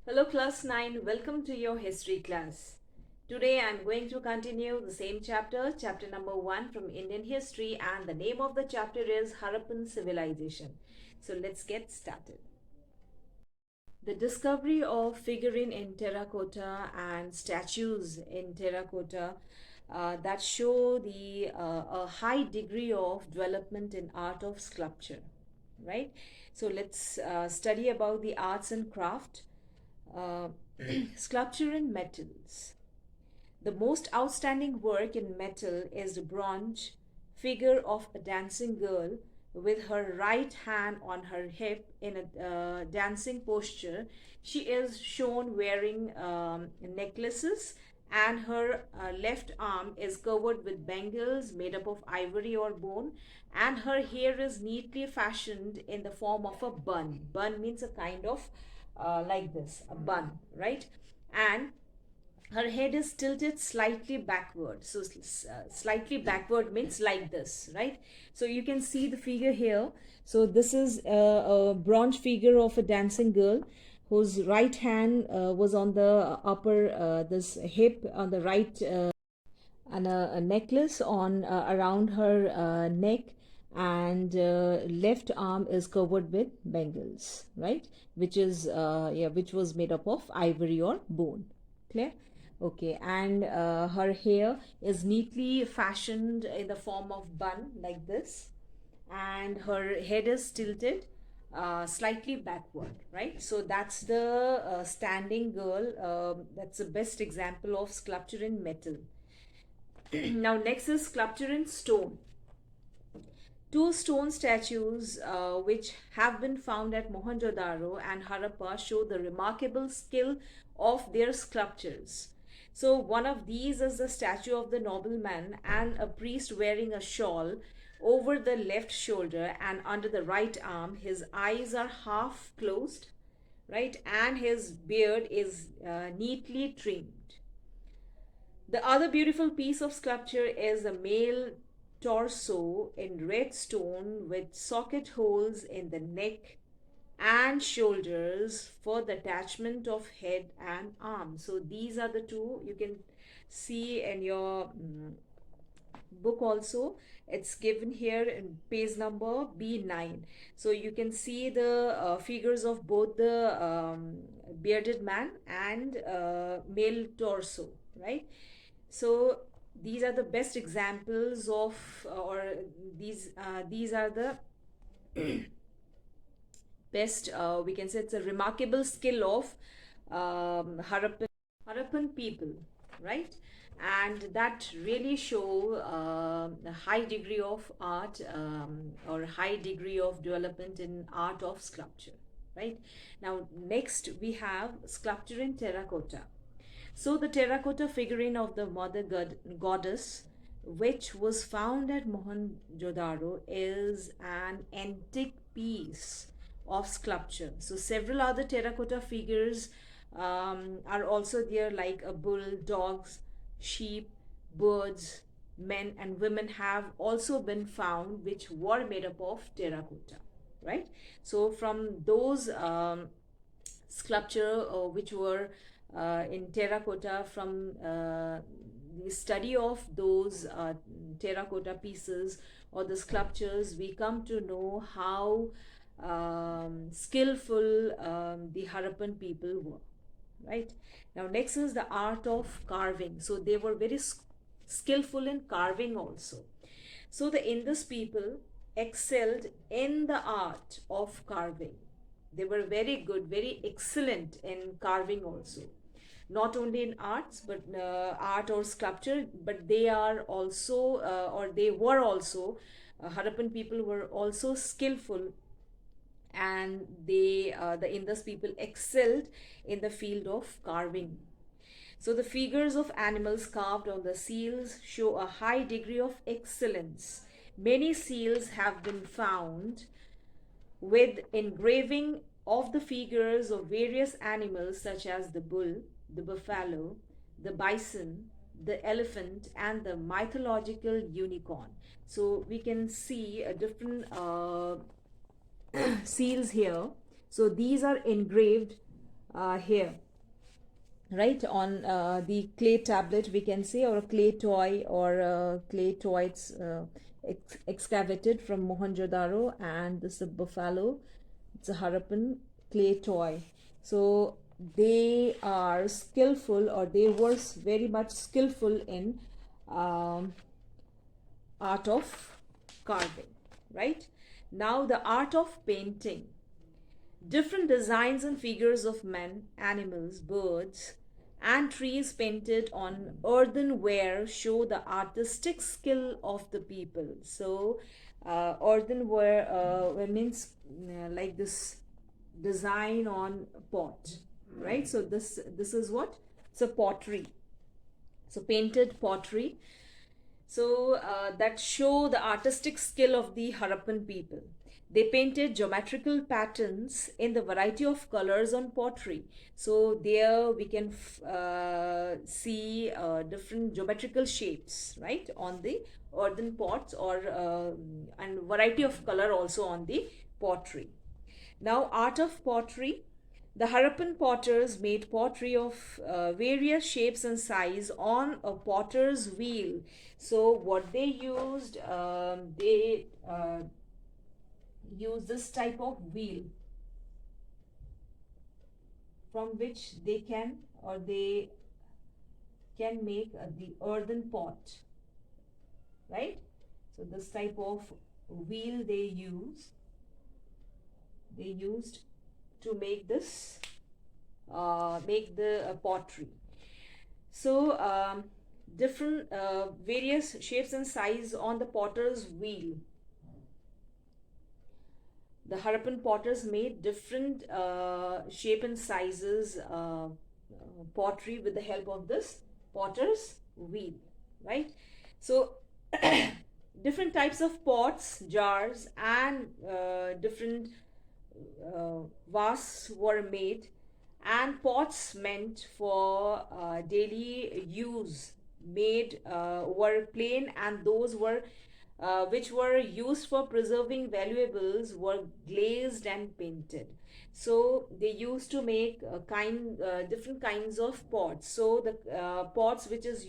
Hello class 9, welcome to your history class. Today I am going to continue the same chapter, chapter number 1 from Indian history, and the name of the chapter is Harappan Civilization. So let's get started. The discovery of figurine in terracotta and statues in terracotta that show a high degree of development in art of sculpture, right? So let's study about the arts and craft. uh, Sculpture in metals. The most outstanding work in metal is the bronze figure of a dancing girl with her right hand on her hip in a dancing posture. She is shown wearing necklaces, and her left arm is covered with bangles made up of ivory or bone, and her hair is neatly fashioned in the form of a bun. Bun means a kind of like this, a bun, right? And her head is tilted slightly backward. So slightly backward means like this, right? So you can see the figure here. So this is a bronze figure of a dancing girl whose right hand was on the upper this hip on the right, and a necklace on around her neck, and left arm is covered with bangles, right? Which was made up of ivory or bone. Clear? Okay, and her hair is neatly fashioned in the form of bun like this, and her head is tilted slightly backward, right? So that's the standing girl. That's the best example of sculpture in metal. Now, next is sculpture in stone. Two stone statues which have been found at Mohenjo-daro and Harappa show the remarkable skill of their sculptures. So, one of these is the statue of the nobleman and a priest wearing a shawl over the left shoulder and under the right arm. His eyes are half closed, right? And his beard is neatly trimmed. The other beautiful piece of sculpture is a male torso in red stone with socket holes in the neck and shoulders for the attachment of head and arms. So these are the two you can see in your book also. It's given here in page number B9. So you can see the figures of both the bearded man and male torso, right? So these are the best examples of, or these are the best, we can say it's a remarkable skill of Harappan people, right? And that really show a high degree of art, or high degree of development in art of sculpture, right? Now, next we have sculpture in terracotta. So the terracotta figurine of the mother goddess, which was found at Mohenjo-daro, is an antique piece of sculpture. So several other terracotta figures are also there, like a bull, dogs, sheep, birds, men and women have also been found, which were made up of terracotta, right? So from those sculpture which were in terracotta, from the study of those terracotta pieces or the sculptures, we come to know how skillful the Harappan people were, right? Now, next is the art of carving. So they were very skillful in carving also. So the Indus people excelled in the art of carving. They were very good, very excellent in carving also. Not only in arts, but art or sculpture, but they are also, or they were also, Harappan people were also skillful, and the Indus people excelled in the field of carving. So the figures of animals carved on the seals show a high degree of excellence. Many seals have been found with engraving of the figures of various animals such as the bull, the buffalo, the bison, the elephant, and the mythological unicorn. So we can see a different seals here. So these are engraved here, right, on the clay tablet, we can say, or a clay toy, or clay toys excavated from Mohenjo-daro. And this is a buffalo. It's a Harappan clay toy. So they are skillful, or they were very much skillful in um, art of carving, right? Now the art of painting. Different designs and figures of men, animals, birds, and trees painted on earthenware show the artistic skill of the people. So, earthenware means like this design on pot, right? So this is what? It's a pottery. So painted pottery, so that show the artistic skill of the Harappan people. They painted geometrical patterns in the variety of colors on pottery. So there we can see different geometrical shapes, right, on the earthen pots, or and variety of color also on the pottery. Now, art of pottery. The Harappan potters made pottery of various shapes and size on a potter's wheel. So, what they used, they used this type of wheel, from which they can, or they can make the earthen pot, right? So, this type of wheel they used to make this, make the pottery. So different various shapes and size on the potter's wheel. The Harappan potters made different shape and sizes pottery with the help of this potter's wheel, right? So different types of pots, jars, and different vases were made, and pots meant for daily use made were plain, and those were which were used for preserving valuables were glazed and painted. So they used to make different kinds of pots. So the pots which is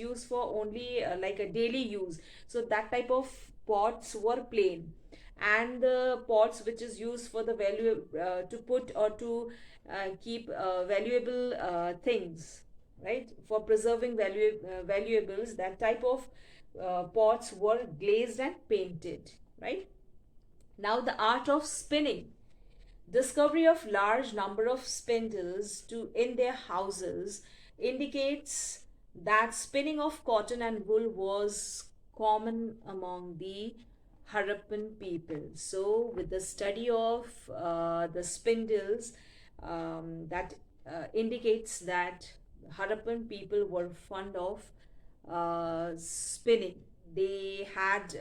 used for only like a daily use, so that type of pots were plain, and the pots which is used for the value to put or to keep valuable things, right, for preserving valuables, that type of pots were glazed and painted, right? Now the art of spinning. Discovery of large number of spindles to in their houses indicates that spinning of cotton and wool was common among the Harappan people. So, with the study of the spindles, that indicates that Harappan people were fond of spinning. They had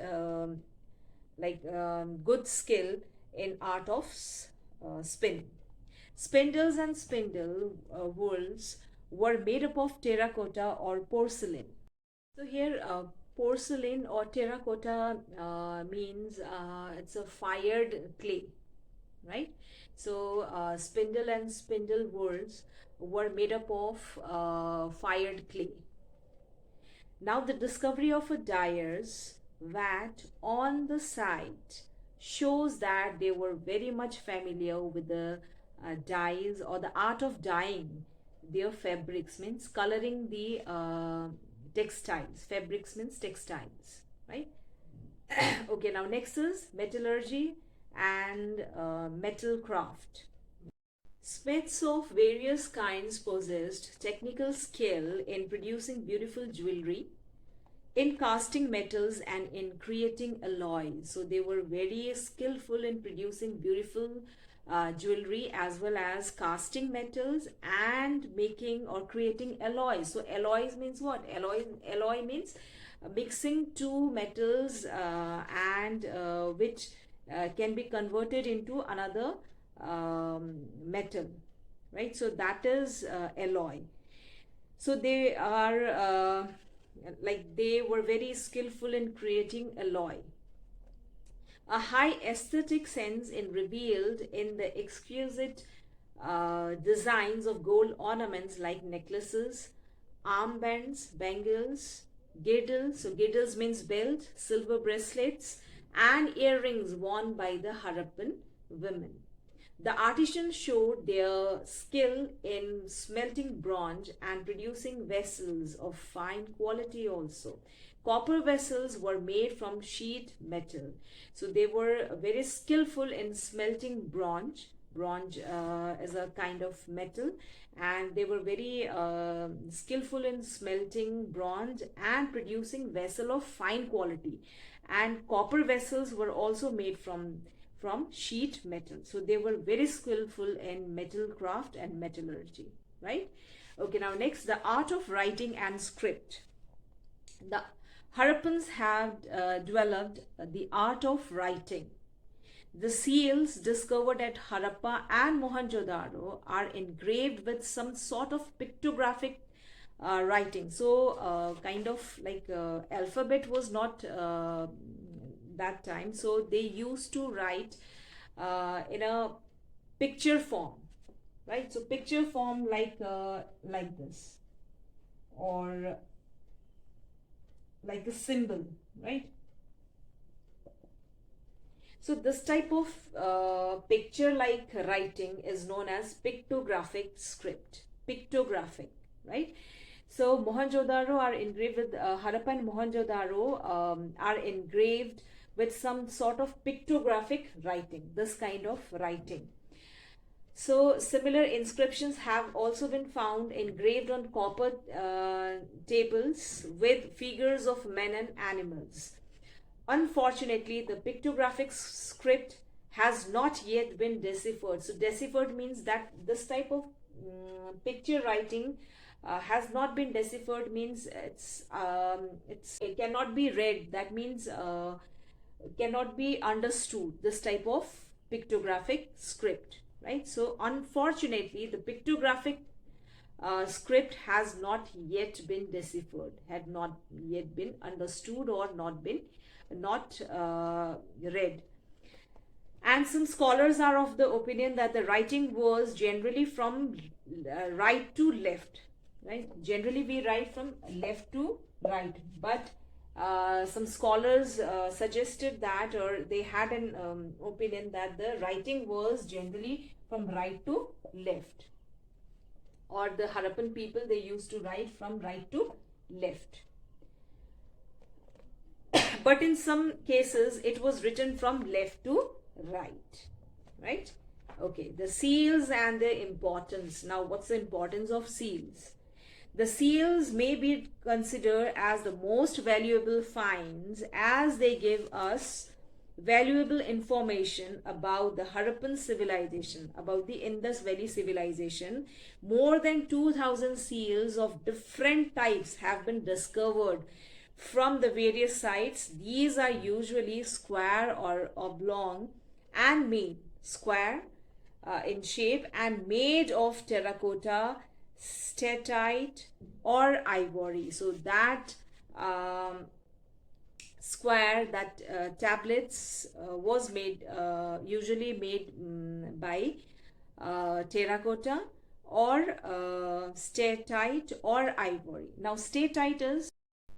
good skill in art of spinning. Spindles and spindle wools were made up of terracotta or porcelain. So here, porcelain or terracotta means it's a fired clay, right? So spindle and spindle wools were made up of fired clay. Now, the discovery of a dyer's vat on the site shows that they were very much familiar with the dyes, or the art of dyeing their fabrics, means coloring the textiles. Fabrics means textiles, right? Okay, now next is metallurgy and metal craft. Smiths of various kinds possessed technical skill in producing beautiful jewelry, in casting metals, and in creating alloys. So they were very skillful in producing beautiful jewelry, as well as casting metals and making or creating alloys. So alloys means what? Alloy means mixing two metals and which can be converted into another metal, right? So that is alloy. So they are they were very skillful in creating alloy. A high aesthetic sense in revealed in the exquisite designs of gold ornaments like necklaces, armbands, bangles, girdles. So girdles means belt, silver bracelets, and earrings worn by the Harappan women. The artisans showed their skill in smelting bronze and producing vessels of fine quality also. Copper vessels were made from sheet metal. So they were very skillful in smelting bronze. Bronze is a kind of metal, and they were very skillful in smelting bronze and producing vessel of fine quality. And copper vessels were also made from sheet metal. So they were very skillful in metal craft and metallurgy, right? Okay, now next, the art of writing and script. The Harappans have developed the art of writing. The seals discovered at Harappa and Mohenjo-daro are engraved with some sort of pictographic writing. So, kind of like alphabet was not that time. So, they used to write in a picture form, right? So, picture form like this, or like a symbol, right? So this type of picture-like writing is known as pictographic script. Pictographic, right? So Mohenjo-daro are engraved with Harappa and Mohenjo-daro are engraved with some sort of pictographic writing. This kind of writing. So similar inscriptions have also been found engraved on copper tables with figures of men and animals. Unfortunately, the pictographic script has not yet been deciphered. So deciphered means that this type of picture writing has not been deciphered, means it cannot be read. That means cannot be understood, this type of pictographic script, right? So unfortunately, the pictographic script has not yet been deciphered, had not yet been understood, or not read. And some scholars are of the opinion that the writing was generally from right to left, right? Generally we write from left to right, but some scholars suggested that, or they had an opinion that the writing was generally from right to left, or the Harappan people, they used to write from right to left. But in some cases it was written from left to right, right? Okay, the seals and their importance. Now, what's the importance of seals? The seals may be considered as the most valuable finds, as they give us valuable information about the Harappan civilization, about the Indus Valley civilization. More than 2000 seals of different types have been discovered from the various sites. These are usually square or oblong and made square in shape and made of terracotta, statite, or ivory. So that square, that tablets was made, usually made by terracotta or statite or ivory. Now statite is,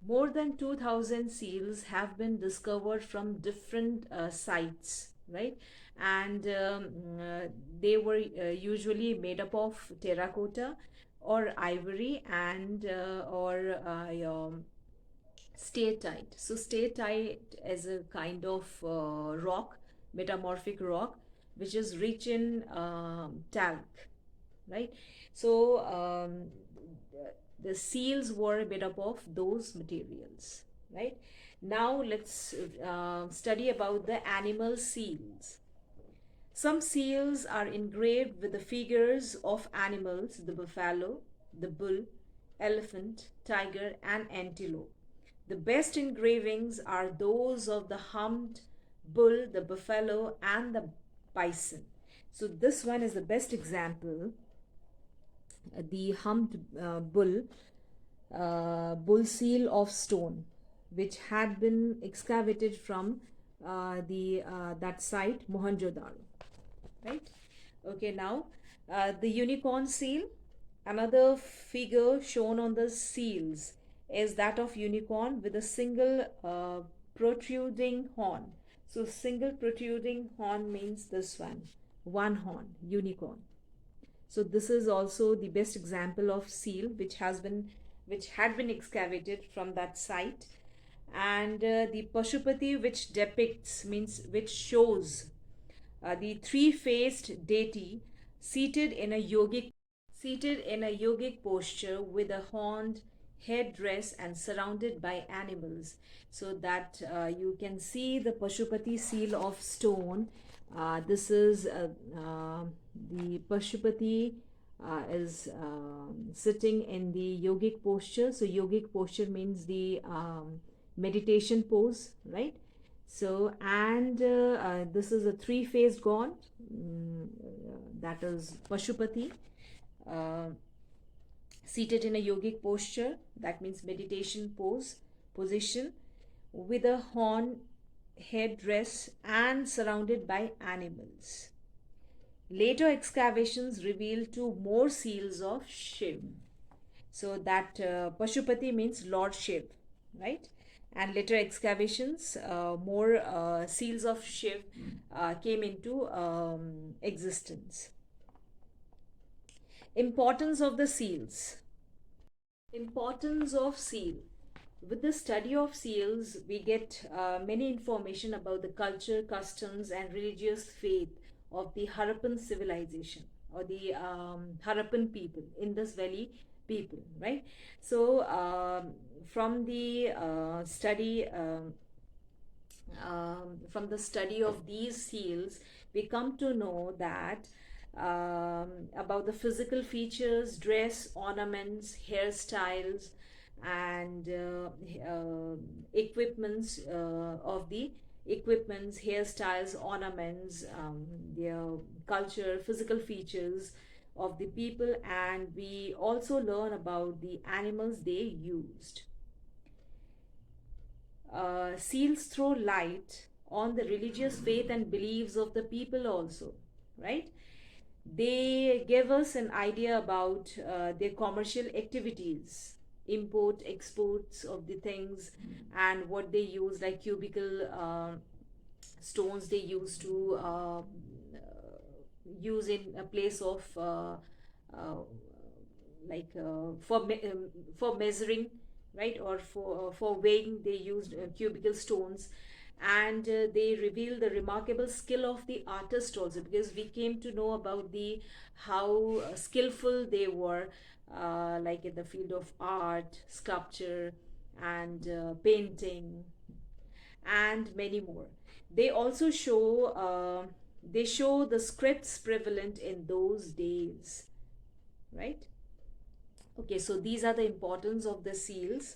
more than 2000 seals have been discovered from different sites, right? And they were usually made up of terracotta or ivory and statite. So statite is a kind of rock, metamorphic rock, which is rich in talc, right? So the seals were made up of those materials, right? Now let's study about the animal seals. Some seals are engraved with the figures of animals: the buffalo, the bull, elephant, tiger, and antelope. The best engravings are those of the humped bull, the buffalo, and the bison. So this one is the best example, the humped bull seal of stone, which had been excavated from that site, Mohenjo-daro, right? Okay, now The unicorn seal, another figure shown on the seals is that of unicorn with a single protruding horn. So single protruding horn means this one horn, unicorn. So this is also the best example of seal which had been excavated from that site. And the Pashupati, which depicts, means which shows the three-faced deity seated in a yogic posture with a horned headdress and surrounded by animals. So that you can see the Pashupati seal of stone. This is the Pashupati is sitting in the yogic posture. So yogic posture means the meditation pose, right? So, and this is a three-faced god, that is Pashupati, uh, seated in a yogic posture, that means meditation position, with a horn headdress and surrounded by animals. Later excavations reveal two more seals of Shiv. So that Pashupati means Lord Shiv, right? And later excavations, more seals of Shiv came into existence. Importance of the seals. Importance of seal. With the study of seals, we get many information about the culture, customs, and religious faith of the Harappan civilization or the Harappan people, Indus Valley people, right? So, from the study. From the study of these seals, we come to know that about the physical features, dress, ornaments, hairstyles, and equipments of the equipments, hairstyles, ornaments, their culture, physical features of the people, and we also learn about the animals they used. Seals throw light on the religious faith and beliefs of the people also, right? They give us an idea about their commercial activities, import exports of the things, and what they use, like cubical stones they used to use in a place of uh, for measuring, right, or for weighing they used cubical stones. And they reveal the remarkable skill of the artist also, because we came to know about the how skillful they were, like in the field of art, sculpture, and painting, and many more. They also show they show the scripts prevalent in those days, right? Okay, so these are the importance of the seals,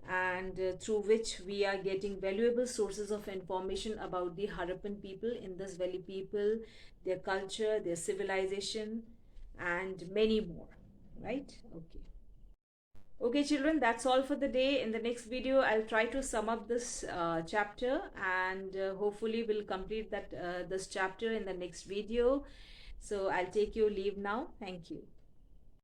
and through which we are getting valuable sources of information about the Harappan people, Indus Valley people, their culture, their civilization, and many more, right? Okay. Okay, children, that's all for the day. In the next video, I'll try to sum up this chapter, and hopefully we'll complete that this chapter in the next video. So I'll take your leave now. Thank you.